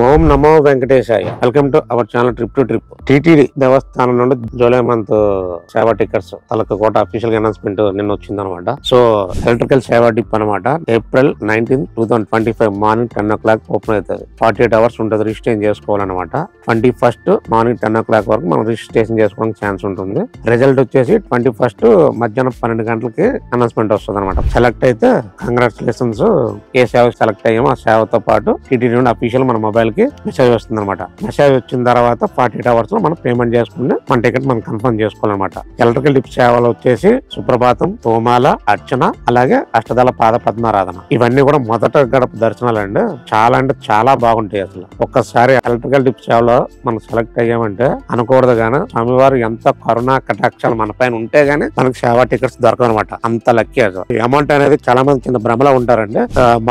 Om Namo Venkatesaya. Welcome to our channel trip to trip. TTD దేవస్థానం నుండి July month సేవా tickets తలకోట official announcement నిన్న వచ్చిందనమాట. So electrical సేవా dip అనమాట. April 19, 2025 morning 10 o'clock open అవుతుంది. 48 hours ఉంటుంది రిజిస్ట్రేషన్ చేసుకోవాలన్నమాట. 21st మార్నింగ్ 10 o'clock వరకు మనం రిజిస్ట్రేషన్ చేసుకోవడానికి ఛాన్స్ ఉంటుంది. రిజల్ట్ వచ్చేసి 21st మధ్యాహ్నం 12 గంటలకి అనౌన్స్మెంట్ వస్తుంది అనమాట. సెలెక్ట్ అయితే కంగ్రాచులేషన్స్. ఏ సేవకి సెలెక్ట్ అయ్యామో ఆ సేవతో పాటు టీటీడీ నుండి అఫీషియల్ మన మొబైల్ కి మెసేజ్ వస్తుంది అనమాట. మెసేజ్ వచ్చిన తర్వాత 48 hours లో మనం పేమెంట్ చేసుకుని మన టికెట్ మనం కన్ఫర్మ్ చేసుకోవాలన్నమాట. ఎలక్ట్రికల్ డిప్ సేవలు వచ్చేసి సుప్రభాతం, తోమాల, అర్చన, అలాగే అష్టదళ పాద పద్మారాధన. ఇవన్నీ కూడా మొదట గడప దర్శనాలు అండి. చాలా అంటే చాలా బాగుంటాయి. అసలు ఒక్కసారి ఎలక్ట్రికల్ డిప్ సేవలో మనం సెలెక్ట్ అయ్యామంటే అనకూడదు గానీ స్వామివారు ఎంత కరుణా కటాక్షాలు మన పైన ఉంటే గానీ మనకి సేవా టికెట్స్ దొరకవు అనమాట. అంత లక్కీ. అమౌంట్ అనేది చాలా మంది చిన్న భ్రమలో ఉంటారండి.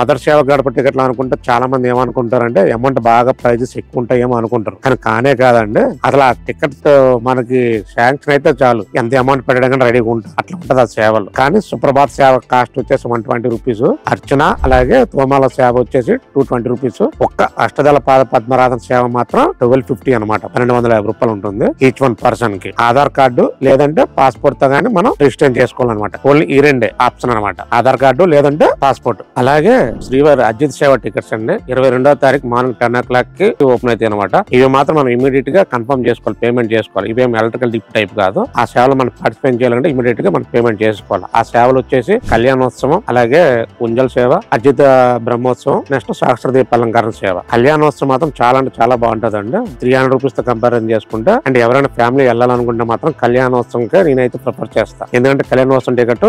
మదర్ సేవ గడప టికెట్లు అనుకుంటే చాలా మంది ఏమనుకుంటారంటే అమౌంట్ బాగా ప్రైజెస్ ఎక్కువ ఉంటాయేమో అనుకుంటారు. కానీ కానే కాదండి. అసలు ఆ టికెట్ మనకి శాంక్షన్ అయితే చాలు ఎంత అమౌంట్ పెట్టడానికి రెడీగా ఉంటుంది. అట్లా ఉంటుంది ఆ సేవలు. కానీ సుప్రభాత్ సేవ కాస్ట్ వచ్చేసి 120 రూపీస్. అర్చన అలాగే తోమాల సేవ వచ్చేసి 220 రూపీస్. ఒక్క అష్టదళ పాద పద్మరాధన సేవ మాత్రం 1250 అనమాట. 1250 రూపాయలు ఉంటుంది ఈచ్ వన్ పర్సన్ కి. ఆధార్ కార్డు లేదంటే పాస్పోర్ట్ తో గానీ మనం రిజిస్టర్ చేసుకోవాలన్నమాట. ఓన్లీ ఈ రెండే ఆప్షన్ అనమాట. ఆధార్ కార్డు లేదంటే పాస్పోర్ట్. అలాగే శ్రీవారి అజిత్ సేవ టికెట్స్ అండి 22వ తారీఖు మార్నింగ్ 10 o'clock కి ఓపెన్ అవుతాయి అనమాట. ఇవి మాత్రం మనం ఇమీడియట్ గా కన్ఫర్మ్ చేసుకోవాలి, పేమెంట్ చేసుకోవాలి. ఇవేం ఎలక్ట్రికల్ డిప్ టైప్ కాదు. ఆ సేవలు మనం పార్టిసిపేట్ చేయాలంటే ఇమీడియట్ గా మనం పేమెంట్ చేసుకోవాలి. ఆ సేవలు వచ్చేసి కళ్యాణోత్సవం, అలాగే ఉంజల్ సేవ, అజిత బ్రహ్మోత్సవం, నెక్స్ట్ సహస్ర దీపాలంకరణ సేవ. కళ్యాణోత్సవం మాత్రం చాలా అంటే చాలా బాగుంటది అండి. 300 రూపీస్ తో కంపారిజన్ చేసుకుంటే. అండ్ ఎవరైనా ఫ్యామిలీ వెళ్ళాలనుకుంటే మాత్రం కళ్యాణోత్సవంకే నేనైతే ప్రిఫర్ చేస్తాను. ఎందుకంటే కళ్యాణోత్సవం టికెట్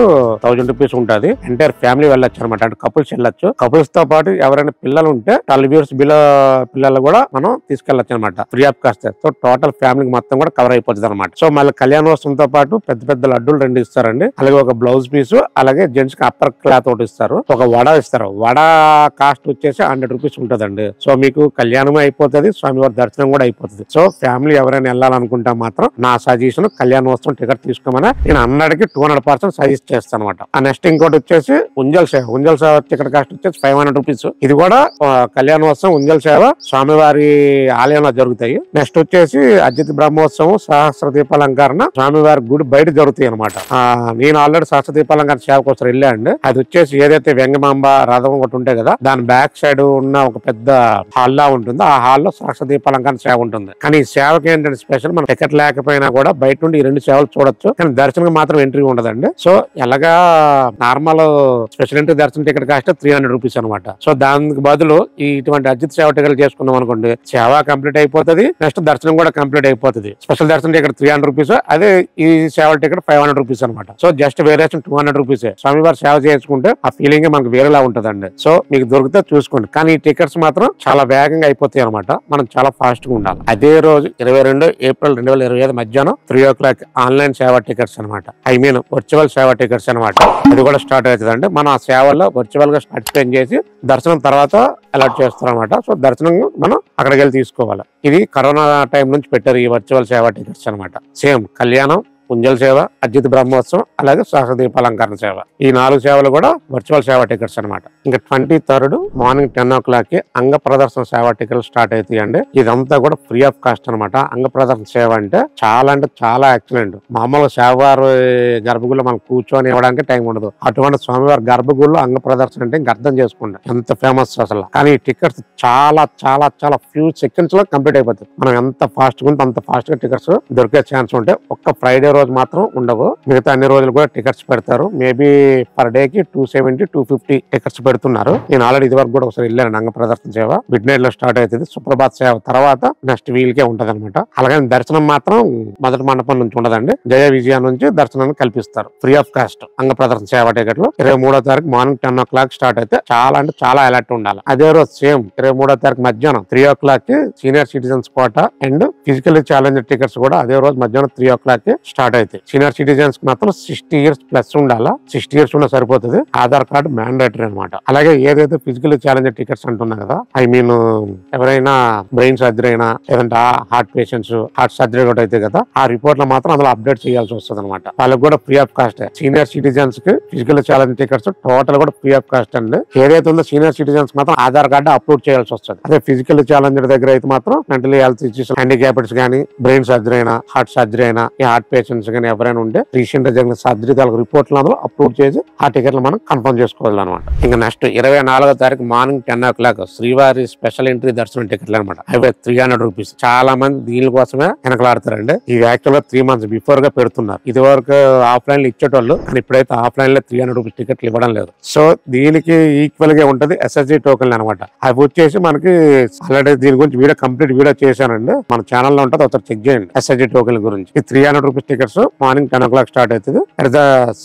1000 రూపీస్ ఉంటుంది. ఎంటైర్ ఫ్యామిలీ వెళ్ళొచ్చు అనమాట. అంటే కపుల్స్ వెళ్ళొచ్చు. కపుల్స్ తో పాటు ఎవరైనా పిల్లలు ఉంటే 12 years బిలో పిల్లలు కూడా మనం తీసుకెళ్లొచ్చు అనమాట. Free of cost. So total ఫ్యామిలీకి మొత్తం కూడా కవర్ అయిపోతుంది అనమాట. సో మళ్ళీ కళ్యాణోత్సవంతో పాటు పెద్ద పెద్ద లడ్డూలు 2 ఇస్తారండి. అలాగే ఒక బ్లౌజ్ పీస్, అలాగే జెంట్స్ కి అప్పర్ క్లాత్ ఒకటి ఇస్తారు. ఒక వడ ఇస్తారు. వడ కాస్ట్ వచ్చేసి 100 రూపీస్ ఉంటదండి. సో మీకు కళ్యాణం అయిపోతుంది, స్వామివారి దర్శనం కూడా అయిపోతుంది. సో ఫ్యామిలీ ఎవరైనా వెళ్ళాలనుకుంటే మాత్రం నా సజెషన్ కళ్యాణోత్సవం టికెట్ తీసుకోమని నేను అన్నడికి 200% సజెస్ట్ చేస్తాను అనమాట. ఆ నెక్స్ట్ ఇంకోటి వచ్చేసి ఉంజల్ సేవ. ఉంజల్ సేవ టికెట్ కాస్ట్ వచ్చేసి 500 రూపీస్. ఇది కూడా కళ్యాణోత్సవం, ఉంజల్ సేవ స్వామివారి ఆలయంలో జరుగుతాయి. నెక్స్ట్ వచ్చేసి అజిత్ బ్రహ్మోత్సవం, సహస్ర దీపాలంకరణ స్వామివారి గుడి బయట జరుగుతాయి అనమాట. నేను ఆల్రెడీ సహస్ర దీపాలంకరణ సేవ కోసం వెళ్ళాండి. అది వచ్చేసి ఏదైతే వెంగమాంబ రథం ఒకటి ఉంటాయి కదా, దాని బ్యాక్ సైడ్ ఉన్న ఒక పెద్ద హాల్ లా ఉంటుంది. ఆ హాల్లో సహస్ర దీపాలంకరణ సేవ ఉంటుంది. కానీ ఈ సేవకి ఏంటంటే స్పెషల్, మన టికెట్ లేకపోయినా కూడా బయట నుండి ఈ 2 సేవలు చూడొచ్చు. కానీ దర్శనం మాత్రం ఎంట్రీ ఉండదండి. సో ఎలాగా నార్మల్ స్పెషల్ ఎంట్రీ దర్శనం టికెట్ కాస్ట్ 300 రూపీస్ అనమాట. సో దానికి బదులు ఇటువంటి అజిత్ సేవ టికెట్ చేసుకున్నాం అనుకోండి, సేవ కంప్లీట్ అయిపోతుంది, నెక్స్ట్ దర్శనం కూడా కంప్లీట్ అయిపోతుంది. స్పెషల్ దర్శనం టికెట్ 300 రూపీస్, అదే ఈ సేవ టికెట్ 500 రూపీస్ అనమాట. So just variation 200 rupees. స్వామివారి సేవ చేసుకుంటే ఆ ఫీలింగ్ మనకు వేరేలా ఉంటదండి. సో మీకు దొరికితే చూసుకోండి. కానీ ఈ టికెట్స్ మాత్రం చాలా వేగంగా అయిపోతాయి అనమాట. మనం చాలా ఫాస్ట్ గా ఉండాలి. అదే రోజు 22 April 2025 మధ్యాహ్నం 3 o'clock ఆన్లైన్ సేవ టికెట్స్ అనమాట. ఐ మీన్ వర్చువల్ సేవ టికెట్స్ అనమాట. అది కూడా స్టార్ట్ అవుతుంది అండి. మనం ఆ సేవల్లో వర్చువల్ గా పార్టిసిపేట్ చేసి దర్శనం తర్వాత అలాట్ చేస్తారు అనమాట. సో దర్శనం మనం అక్కడికి వెళ్ళి తీసుకోవాలి. ఇది కరోనా టైం నుంచి పెట్టారు ఈ వర్చువల్ సేవ టికెట్స్ అనమాట. సేమ్ కళ్యాణం, ఉంజల్ సేవ, అజిత్ బ్రహ్మోత్సవం, అలాగే సహస్ర దీపాలంకరణ సేవ. ఈ 4 సేవలు కూడా వర్చువల్ సేవ టికెట్స్ అనమాట. ఇంకా 23rd మార్నింగ్ 10 o'clock కి అంగ ప్రదర్శన సేవ టికెట్లు స్టార్ట్ అవుతాయండి. ఇదంతా కూడా ఫ్రీ ఆఫ్ కాస్ట్ అనమాట. అంగ ప్రదర్శన సేవ అంటే చాలా ఎక్సలెంట్. మామూలు స్వామివారి గర్భగుడిలో మనం కూర్చొని ఇవ్వడానికి టైం ఉండదు. అటువంటి స్వామివారి గర్భగుడిలో అంగ ప్రదర్శన అంటే ఇంకా అర్థం చేసుకోండి ఎంత ఫేమస్ అసలు. కానీ ఈ టికెట్స్ చాలా ఫ్యూ సెకండ్స్ లో కంప్లీట్ అయిపోతుంది. మనం ఎంత ఫాస్ట్ గా ఉంటే అంత ఫాస్ట్ గా టికెట్స్ దొరికే ఛాన్స్ ఉంటే ఒక్క ఫ్రైడే రోజు మాత్రం ఉండవు. మిగతా అన్ని రోజులు కూడా టికెట్స్ పెడతారు. మేబీ పర్ డే కి 270, 250 టికెట్స్ పెడుతున్నారు. నేను ఆల్రెడీ ఇది వరకు కూడా ఒకసారి వెళ్ళాను. అంగ ప్రదర్శన సేవ మిడ్ నైట్ లో స్టార్ట్ అవుతుంది. సుప్రభాత్ సేవ తర్వాత నెక్స్ట్ వీల్ కే ఉంటది అనమాట. అలాగే దర్శనం మాత్రం మొదటి మండపం నుంచి ఉండదండి. జయ విజయ నుంచి దర్శనాన్ని కల్పిస్తారు ఫ్రీ ఆఫ్ కాస్ట్. అంగ ప్రదర్శన సేవ టికెట్లు 23వ తారీఖు మార్నింగ్ 10 o'clock స్టార్ట్ అయితే చాలా అలర్ట్ ఉండాలి. అదే రోజు సేమ్ 23వ తారీఖు మధ్యాహ్నం 3 o'clock కి senior citizens quota and physical challenge tickets కూడా అదే రోజు మధ్యాహ్నం 3 o'clock కి స్టార్ట్ స్టార్ట్ అవుతాయి. సీనియర్ సిటిజన్స్ కి మాత్రం 60 years ప్లస్ ఉండాలా. 60 years ఉన్న సరిపోతుంది. ఆధార్ కార్డు మ్యాండేటరీ అనమాట. అలాగే ఏదైతే ఫిజికల్ ఛాలెంజ్ టికెట్స్ అంటున్నా కదా, ఐ మీన్ ఎవరైనా బ్రెయిన్ సర్జరీ అయినా లేదంటే హార్ట్ పేషెంట్స్ హార్ట్ సర్జరీ కూడా అయితే కదా, ఆ రిపోర్ట్ లో మాత్రం అందులో అప్డేట్ చేయాల్సి వస్తుంది అనమాట. వాళ్ళకి కూడా free of cost. Senior citizens కి ఫిజికల్ ఛాలెంజ్ టికెట్స్ టోటల్ కూడా ఫ్రీ ఆఫ్ కాస్ట్ అండి. ఏదైతే ఉందో సీనియర్ సిటిజన్స్ మాత్రం ఆధార్ కార్డు అప్లోడ్ చేయాల్సి వస్తుంది. అదే ఫిజికల్ ఛాలెంజ్ దగ్గర అయితే మాత్రం మెంటల్ హెల్త్ ఇష్యూస్, హ్యాండిక్యాప్డ్స్ గానీ, బ్రెయిన్ సర్జరీ అయినా, హార్ట్ సర్జరీ అయినా, ఈ హార్ట్ పేషెంట్స్ గానీ ఎవరైనా ఉంటే రీసెంట్ జరిగిన సర్జరీ తాలూకు రిపోర్ట్లు అందులో అప్లోడ్ చేసి ఆ టికెట్లు మనం కన్ఫర్మ్ చేసుకోవాలన్నమాట. ఇంకా నెక్స్ట్ 24వ తారీఖు మార్నింగ్ 10 o'clock శ్రీవారి స్పెషల్ ఎంట్రీ దర్శనం టికెట్లు అనమాట. అవి 300 రూపీస్. చాలా మంది దీనికోసమే వెనకలాడతారండి. ఇవి యాక్చువల్ గా 3 months బిఫోర్ గా పెడుతున్నారు. ఇది వరకు ఆఫ్లైన్ లో ఇచ్చేటోళ్ళు, కానీ ఇప్పుడైతే ఆఫ్లైన్ లో 300 రూపీస్ టికెట్లు ఇవ్వడం లేదు. సో దీనికి ఈక్వల్ గా ఉంటది SSG టోకెన్ అనమాట. అవి వచ్చేసి మనకి ఆల్రెడీ దీని గురించి కంప్లీట్ వీడియో చేశానండి. మన ఛానల్ లో ఉంటుంది, ఒకసారి చెక్ చేయండి SSG టోకెన్ గురించి. ఈ 300 rupees tickets morning 10 o'clock start అవుతుంది. అట్ ద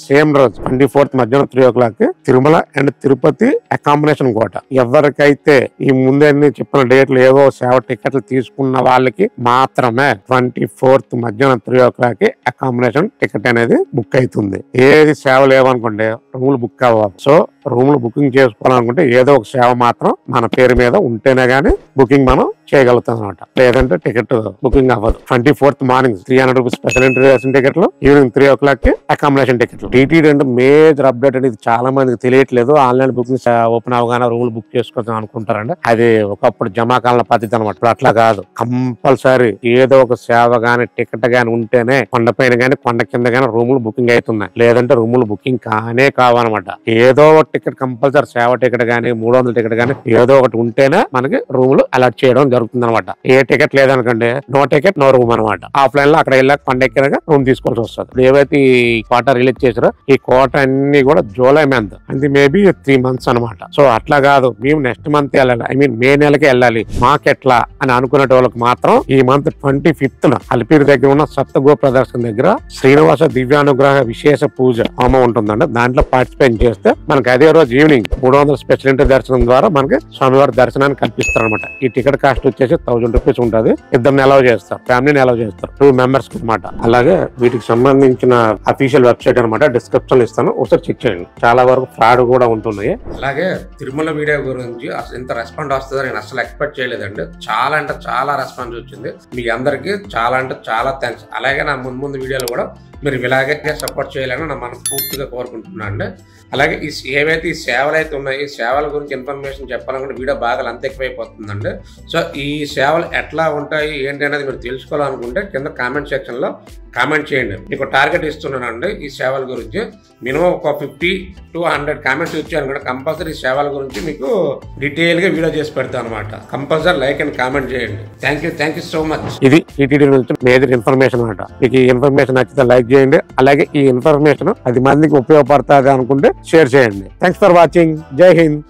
సేమ్ రోజు 24th మధ్యాహ్నం 3 o'clock Tirumala and Tirupati accommodation quota. ఎవరికైతే ఈ ముందే చెప్పిన డేట్లు ఏవో సేవ టికెట్లు తీసుకున్న వాళ్ళకి మాత్రమే 24th మధ్యాహ్నం 3 o'clock అకామిడేషన్ టికెట్ అనేది బుక్ అవుతుంది. ఏది సేవ లేవనుకోండి రూములు బుక్ అవ్వాలి. సో రూములు బుకింగ్ చేసుకోవాలనుకుంటే ఏదో ఒక సేవ మాత్రం మన పేరు మీద ఉంటేనే గానీ బుకింగ్ మనం చేయగలుగుతాం అనమాట. లేదంటే టికెట్ బుకింగ్ అవ్వదు. 24th morning 300 rupees special entry టికెట్లు, ఈవినింగ్ 3 o'clock అకామిడేషన్ టికెట్లు. టీటీడీ అంటే మేజర్ అప్డేట్ అనేది చాలా మందికి తెలియట్లేదు. ఆన్లైన్ బుకింగ్ ఓపెన్ అవగానే రూములు బుక్ చేసుకోవచ్చు అనుకుంటారండి. అది ఒకప్పుడు జమాకాల పద్ధతి అనమాట. ఇప్పుడు అట్లా కాదు. కంపల్సరీ ఏదో ఒక సేవ గానీ టికెట్ గానీ ఉంటేనే కొండపైన గానీ కొండ కింద గానీ రూములు బుకింగ్ అవుతున్నాయి. లేదంటే రూములు బుకింగ్ కానే కావనమాట. ఏదో ఒక టికెట్ కంపల్సరీ సేవ టికెట్ గానీ 300 టికెట్ గానీ ఏదో ఒకటి ఉంటేనే మనకి రూములు అలాట్ చేయడం జరుగుతుంది అనమాట. ఏ టికెట్ లేదనుకోండి నో టికెట్ నో రూమ్ అనమాట. ఆఫ్లైన్ లో అక్కడ వెళ్ళాక కొండ ఎక్కినాక రూమ్ తీసుకోవాల్సి వస్తుంది. ఇప్పుడు ఏవైతే ఈ కోట రిలీజ్ చేసారో ఈ కోట అన్ని కూడా జూలై మంత్ అంటే మేబీ 3 months అనమాట. సో అట్లా కాదు మేము నెక్స్ట్ మంత్ వెళ్ళాలి, ఐ మీన్ మే నెలకి వెళ్ళాలి మాకెట్లా అని అనుకునే వాళ్ళకి మాత్రం ఈ మంత్ 25th అలిపిరి దగ్గర ఉన్న సప్తగో ప్రదర్శన దగ్గర శ్రీనివాస దివ్యానుగ్రహ విశేష పూజ హోమం ఉంటుందండి. దాంట్లో పార్టిసిపేట్ చేస్తే మనకి అదే రోజు ఈవినింగ్ 300 స్పెషల్ ఎంట్రీ దర్శనం ద్వారా మనకి స్వామివారి దర్శనాన్ని కల్పిస్తారు అనమాట. ఈ టికెట్ కాస్ట్ వచ్చేసి 1000 రూపీస్ ఉంటుంది. ఇద్దరిని అలౌ చేస్తారు, ఫ్యామిలీని అలౌ చేస్తారు, 2 members అనమాట. అలాగే వీటికి సంబంధించిన అఫీషియల్ వెబ్సైట్ అనమాట డిస్క్రిప్షన్ లో ఇస్తాను, ఒకసారి చెక్ చేయండి. చాలా వరకు ఫ్రాడ్ కూడా ఉంటున్నాయి. అలాగే తిరుమల వీడియో గురించి అసలు ఇంత రెస్పాండ్ వస్తుందని నేను అసలు ఎక్స్పెక్ట్ చేయలేదండి. చాలా అంటే చాలా రెస్పాన్స్ వచ్చింది. మీ అందరికి చాలా అంటే చాలా థ్యాంక్స్. అలాగే నా ముందు వీడియోలు కూడా మీరు ఇలాగే సపోర్ట్ చేయాలని నా మనస్ఫూర్తిగా కోరుకుంటున్నాను అండి. అలాగే ఏవైతే ఈ సేవలు అయితే ఉన్నాయో ఈ సేవల గురించి ఇన్ఫర్మేషన్ చెప్పాలనుకుంటే వీడియో బాగా అంత ఎక్కువైపోతుందండి. సో ఈ సేవలు ఎట్లా ఉంటాయి ఏంటి అనేది మీరు తెలుసుకోవాలనుకుంటే కింద కామెంట్ సెక్షన్ లో కామెంట్ చేయండి. మీకు టార్గెట్ ఇస్తున్నానండి ఈ సేవల గురించి. మినిమం ఒక 50 to 100 కామెంట్స్ ఇచ్చాను కూడా కంపల్సరీ ఈ సేవల గురించి మీకు డీటెయిల్ గా వీడియో చేసి పెడతాను అనమాట. కంపల్సరీ లైక్ అండ్ కామెంట్ చేయండి. Thank you so much. ఇది టీటీడీ నుంచి మేజర్ ఇన్ఫర్మేషన్ అనమాట. మీకు ఈ ఇన్ఫర్మేషన్ నచ్చితే లైక్ చేయండి. అలాగే ఈ ఇన్ఫర్మేషన్ 10 మందికి ఉపయోగపడుతుంది అనుకుంటే షేర్ చేయండి. Thanks for watching. జై హింద్.